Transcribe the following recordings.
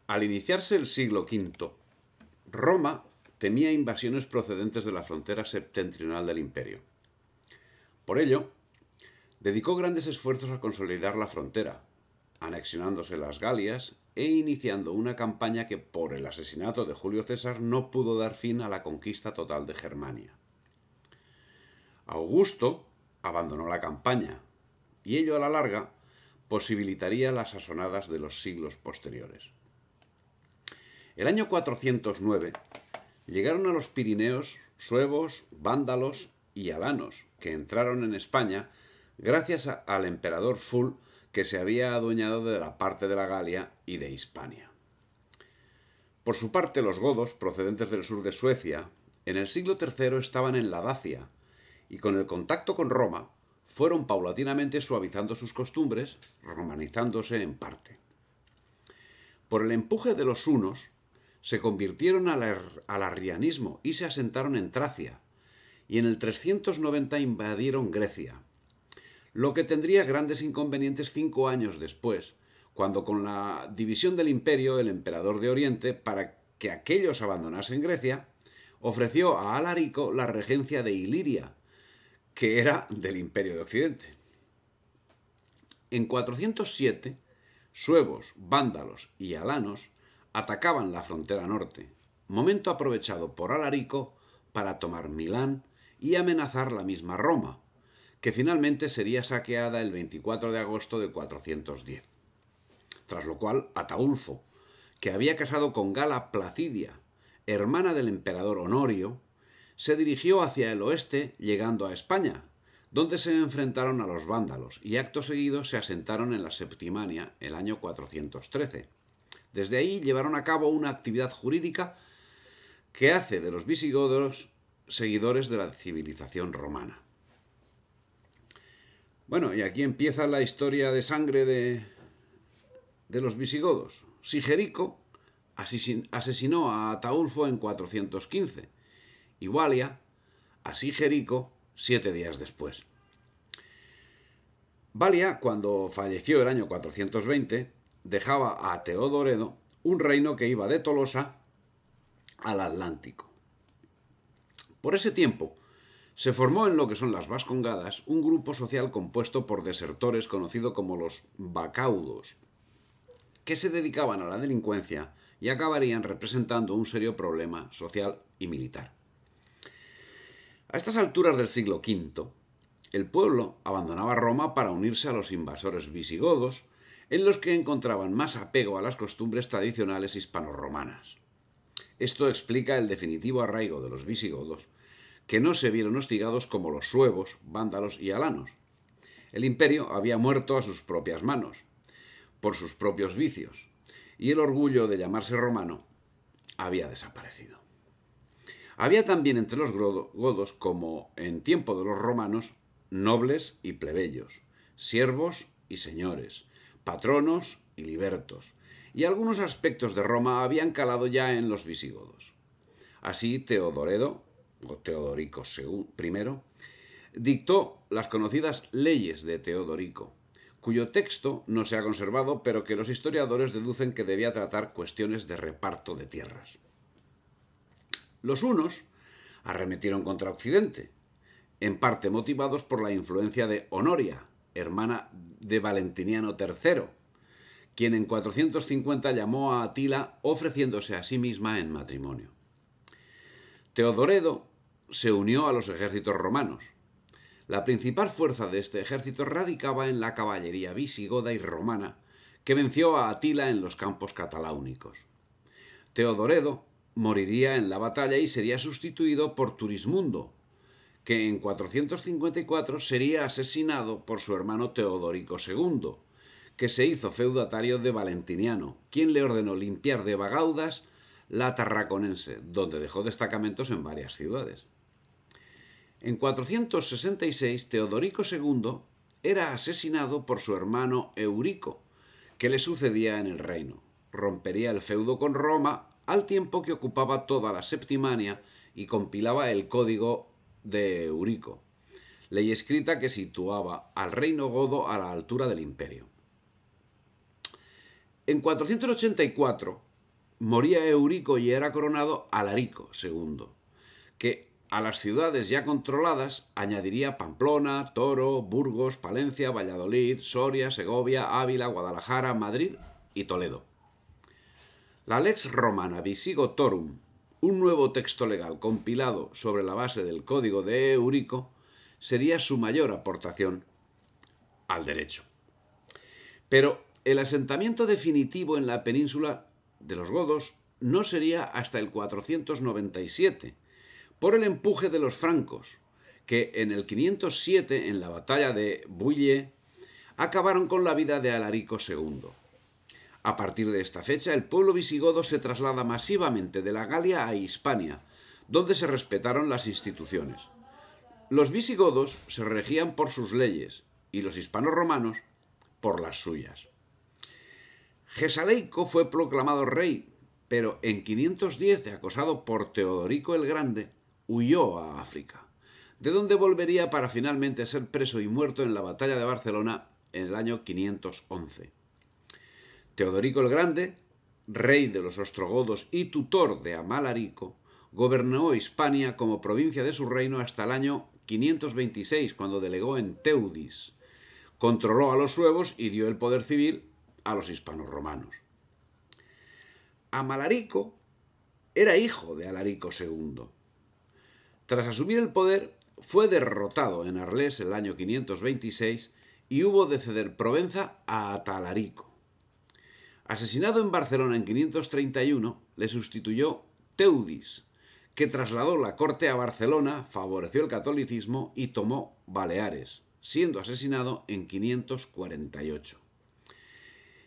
Al iniciarse el siglo V, Roma temía invasiones procedentes de la frontera septentrional del imperio. Por ello, dedicó grandes esfuerzos a consolidar la frontera, anexionándose las Galias e iniciando una campaña que, por el asesinato de Julio César, no pudo dar fin a la conquista total de Germania. Augusto abandonó la campaña, y ello a la larga posibilitaría las asonadas de los siglos posteriores. El año 409 llegaron a los Pirineos suevos, vándalos y alanos, que entraron en España gracias al emperador Ful, que se había adueñado de la parte de la Galia y de Hispania. Por su parte, los godos, procedentes del sur de Suecia, en el siglo III estaban en la Dacia, y con el contacto con Roma fueron paulatinamente suavizando sus costumbres, romanizándose en parte. Por el empuje de los hunos, se convirtieron al arrianismo y se asentaron en Tracia, y en el 390 invadieron Grecia, lo que tendría grandes inconvenientes 5 años después, cuando con la división del imperio, el emperador de Oriente, para que aquellos abandonasen Grecia, ofreció a Alarico la regencia de Iliria, que era del imperio de Occidente. En 407, suevos, vándalos y alanos atacaban la frontera norte, momento aprovechado por Alarico para tomar Milán y amenazar la misma Roma, que finalmente sería saqueada el 24 de agosto de 410. Tras lo cual, Ataulfo, que había casado con Gala Placidia, hermana del emperador Honorio, se dirigió hacia el oeste, llegando a España, donde se enfrentaron a los vándalos y acto seguido se asentaron en la Septimania el año 413. Desde ahí llevaron a cabo una actividad jurídica que hace de los visigodos seguidores de la civilización romana. Bueno, y aquí empieza la historia de sangre de los visigodos. Sigerico asesinó a Ataulfo en 415 y Walia a Sigerico 7 días después. Walia, cuando falleció el año 420, dejaba a Teodoredo un reino que iba de Tolosa al Atlántico. Por ese tiempo, se formó en lo que son las Vascongadas un grupo social compuesto por desertores conocido como los bacaudos, que se dedicaban a la delincuencia y acabarían representando un serio problema social y militar. A estas alturas del siglo V, el pueblo abandonaba Roma para unirse a los invasores visigodos, en los que encontraban más apego a las costumbres tradicionales hispanoromanas. Esto explica el definitivo arraigo de los visigodos, que no se vieron hostigados como los suevos, vándalos y alanos. El imperio había muerto a sus propias manos, por sus propios vicios, y el orgullo de llamarse romano había desaparecido. Había también entre los godos, como en tiempo de los romanos, nobles y plebeyos, siervos y señores, patronos y libertos, y algunos aspectos de Roma habían calado ya en los visigodos. Así, Teodoredo, o Teodorico I, dictó las conocidas leyes de Teodorico, cuyo texto no se ha conservado, pero que los historiadores deducen que debía tratar cuestiones de reparto de tierras. Los hunos arremetieron contra Occidente, en parte motivados por la influencia de Honoria, hermana de Valentiniano III, quien en 450 llamó a Atila ofreciéndose a sí misma en matrimonio. Teodoredo se unió a los ejércitos romanos. La principal fuerza de este ejército radicaba en la caballería visigoda y romana, que venció a Atila en los campos cataláunicos. Teodoredo moriría en la batalla y sería sustituido por Turismundo, que en 454 sería asesinado por su hermano Teodorico II, que se hizo feudatario de Valentiniano, quien le ordenó limpiar de Bagaudas la Tarraconense, donde dejó destacamentos en varias ciudades. En 466, Teodorico II era asesinado por su hermano Eurico, que le sucedía en el reino. Rompería el feudo con Roma al tiempo que ocupaba toda la Septimania y compilaba el Código de Eurico, ley escrita que situaba al reino godo a la altura del imperio. En 484, moría Eurico y era coronado Alarico II, que a las ciudades ya controladas añadiría Pamplona, Toro, Burgos, Palencia, Valladolid, Soria, Segovia, Ávila, Guadalajara, Madrid y Toledo. La Lex Romana Visigotorum, un nuevo texto legal compilado sobre la base del Código de Eurico, sería su mayor aportación al derecho. Pero el asentamiento definitivo en la península de los godos no sería hasta el 497, por el empuje de los francos, que en el 507, en la batalla de Bouillé, acabaron con la vida de Alarico II. A partir de esta fecha, el pueblo visigodo se traslada masivamente de la Galia a Hispania, donde se respetaron las instituciones. Los visigodos se regían por sus leyes y los hispanorromanos por las suyas. Gesaleico fue proclamado rey, pero en 510, acosado por Teodorico el Grande, huyó a África, de donde volvería para finalmente ser preso y muerto en la batalla de Barcelona en el año 511. Teodorico el Grande, rey de los ostrogodos y tutor de Amalarico, gobernó Hispania como provincia de su reino hasta el año 526, cuando delegó en Teudis. Controló a los suevos y dio el poder civil a los hispanorromanos. Amalarico era hijo de Alarico II. Tras asumir el poder, fue derrotado en Arles el año 526 y hubo de ceder Provenza a Atalarico. Asesinado en Barcelona en 531, le sustituyó Teudis, que trasladó la corte a Barcelona, favoreció el catolicismo y tomó Baleares, siendo asesinado en 548.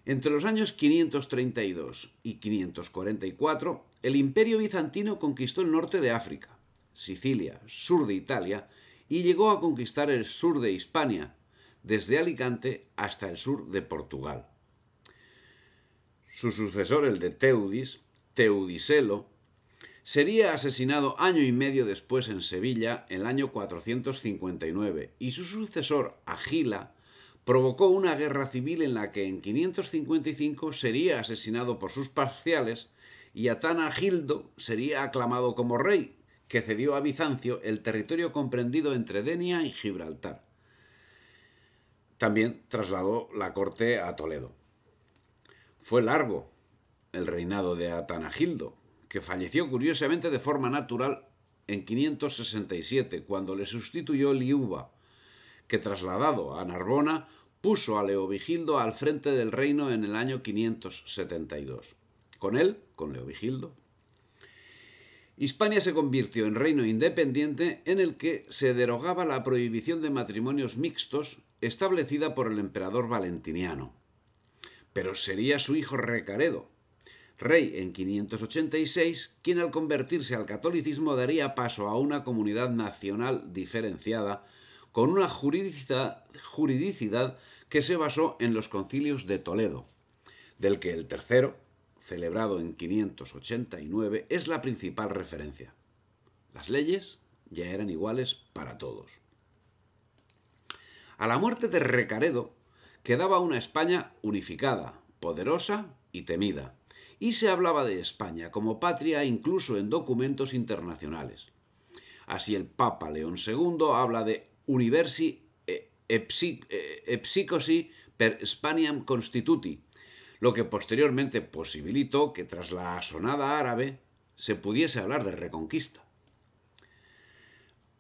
Entre los años 532 y 544, el Imperio bizantino conquistó el norte de África, Sicilia, sur de Italia, y llegó a conquistar el sur de Hispania, desde Alicante hasta el sur de Portugal. Su sucesor, el de Teudis, Teudiselo, sería asesinado año y medio después en Sevilla, en el año 459, y su sucesor, Agila, provocó una guerra civil en la que en 555 sería asesinado por sus parciales y Atanagildo sería aclamado como rey, que cedió a Bizancio el territorio comprendido entre Denia y Gibraltar. También trasladó la corte a Toledo. Fue largo el reinado de Atanagildo, que falleció curiosamente de forma natural en 567, cuando le sustituyó Liuba, que trasladado a Narbona puso a Leovigildo al frente del reino en el año 572. Con él, con Leovigildo, Hispania se convirtió en reino independiente en el que se derogaba la prohibición de matrimonios mixtos establecida por el emperador Valentiniano. Pero sería su hijo Recaredo, rey en 586, quien al convertirse al catolicismo daría paso a una comunidad nacional diferenciada con una juridicidad que se basó en los concilios de Toledo, del que el tercero, celebrado en 589, es la principal referencia. Las leyes ya eran iguales para todos. A la muerte de Recaredo quedaba una España unificada, poderosa y temida, y se hablaba de España como patria incluso en documentos internacionales. Así el Papa León II habla de Universi Epsicosi per Spaniam Constituti, lo que posteriormente posibilitó que tras la asonada árabe se pudiese hablar de reconquista.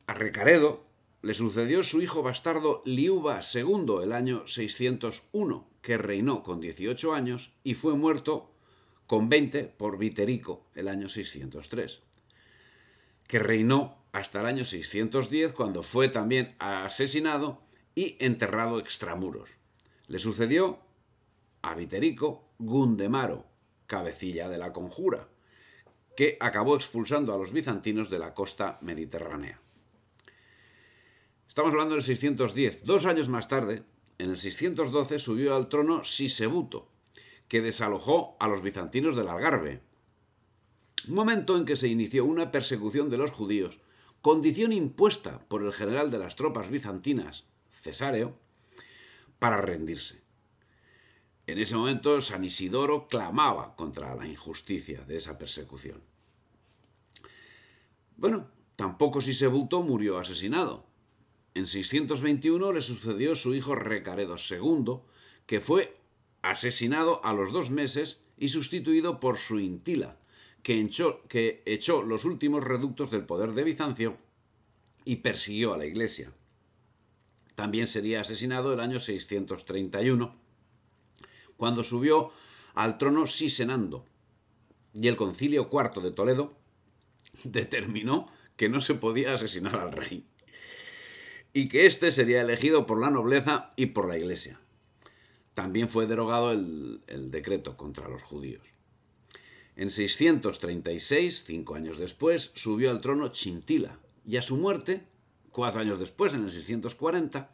A Recaredo le sucedió su hijo bastardo Liuba II el año 601, que reinó con 18 años y fue muerto con 20 por Viterico el año 603, que reinó hasta el año 610, cuando fue también asesinado y enterrado extramuros. Le sucedió a Viterico Gundemaro, cabecilla de la conjura, que acabó expulsando a los bizantinos de la costa mediterránea. Estamos hablando del 610. 2 años más tarde, en el 612, subió al trono Sisebuto, que desalojó a los bizantinos del Algarve. Un momento en que se inició una persecución de los judíos, condición impuesta por el general de las tropas bizantinas, Cesáreo, para rendirse. En ese momento San Isidoro clamaba contra la injusticia de esa persecución. Bueno, tampoco Sisebuto murió asesinado. En 621 le sucedió su hijo Recaredo II, que fue asesinado a los 2 meses y sustituido por Suintila, que echó los últimos reductos del poder de Bizancio y persiguió a la Iglesia. También sería asesinado el año 631, cuando subió al trono Sisenando, y el Concilio IV de Toledo determinó que no se podía asesinar al rey y que éste sería elegido por la nobleza y por la Iglesia. También fue derogado el decreto contra los judíos. En 636, 5 años después, subió al trono Chintila, y a su muerte, 4 años después, en el 640,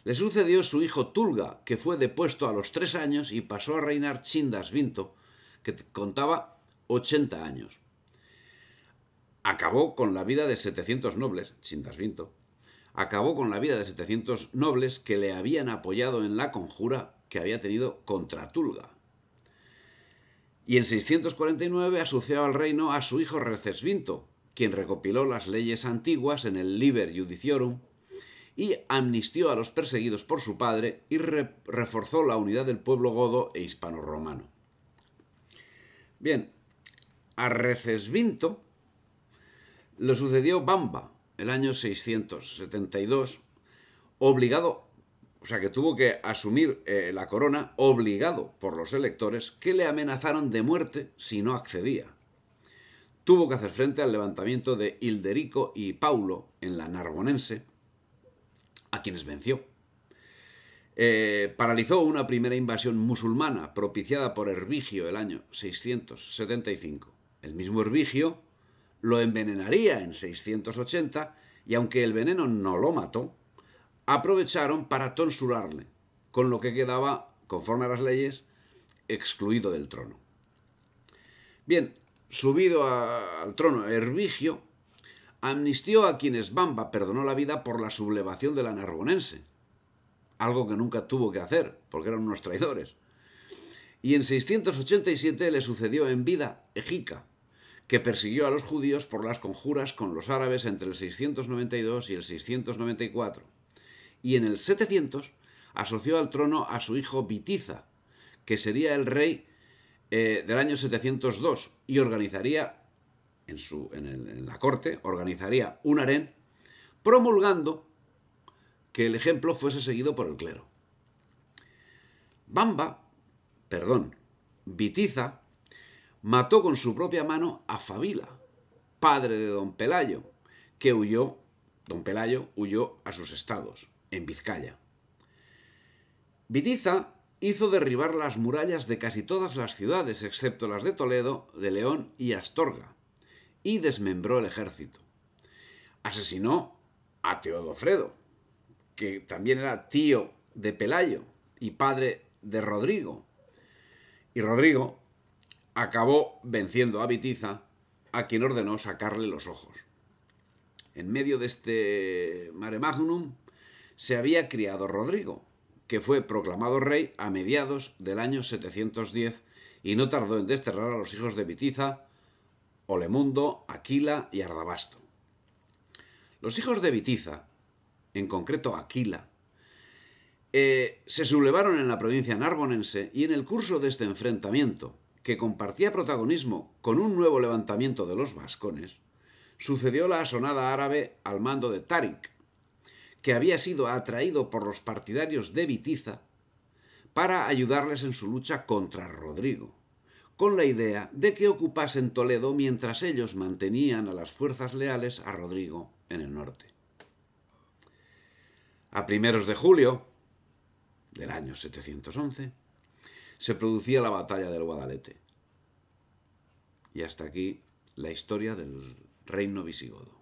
le sucedió su hijo Tulga, que fue depuesto a los 3 años y pasó a reinar Chindasvinto, que contaba 80 años. Acabó con la vida de 700 nobles, Chindasvinto, acabó con la vida de 700 nobles que le habían apoyado en la conjura que había tenido contra Tulga. Y en 649 asoció al reino a su hijo Recesvinto, quien recopiló las leyes antiguas en el Liber Judiciorum y amnistió a los perseguidos por su padre y reforzó la unidad del pueblo godo e hispano-romano. Bien, a Recesvinto le sucedió Bamba, el año 672, obligado, o sea que tuvo que asumir la corona obligado por los electores que le amenazaron de muerte si no accedía. Tuvo que hacer frente al levantamiento de Hilderico y Paulo en la Narbonense, a quienes venció. Paralizó una primera invasión musulmana propiciada por Hervigio el año 675. El mismo Hervigio lo envenenaría en 680 y aunque el veneno no lo mató, aprovecharon para tonsurarle, con lo que quedaba, conforme a las leyes, excluido del trono. Bien, subido al trono Hervigio, amnistió a quienes Bamba perdonó la vida por la sublevación de la Narbonense, algo que nunca tuvo que hacer, porque eran unos traidores. Y en 687 le sucedió en vida Egica, que persiguió a los judíos por las conjuras con los árabes entre el 692 y el 694. Y en el 700 asoció al trono a su hijo Bitiza, que sería el rey del año 702 y organizaría, en la corte, organizaría un harén promulgando que el ejemplo fuese seguido por el clero. Bitiza mató con su propia mano a Fabila, padre de don Pelayo, que don Pelayo huyó a sus estados, en Vizcaya. Bitiza hizo derribar las murallas de casi todas las ciudades, excepto las de Toledo, de León y Astorga, y desmembró el ejército. Asesinó a Teodofredo, que también era tío de Pelayo y padre de Rodrigo. Y Rodrigo acabó venciendo a Bitiza, a quien ordenó sacarle los ojos. En medio de este mare magnum se había criado Rodrigo, que fue proclamado rey a mediados del año 710 y no tardó en desterrar a los hijos de Bitiza, Olemundo, Aquila y Ardabasto. Los hijos de Bitiza, en concreto Aquila, se sublevaron en la provincia narbonense y en el curso de este enfrentamiento, que compartía protagonismo con un nuevo levantamiento de los vascones, sucedió la asonada árabe al mando de Táric, que había sido atraído por los partidarios de Bitiza para ayudarles en su lucha contra Rodrigo, con la idea de que ocupasen Toledo mientras ellos mantenían a las fuerzas leales a Rodrigo en el norte. A primeros de julio del año 711 se producía la batalla del Guadalete. Y hasta aquí la historia del reino visigodo.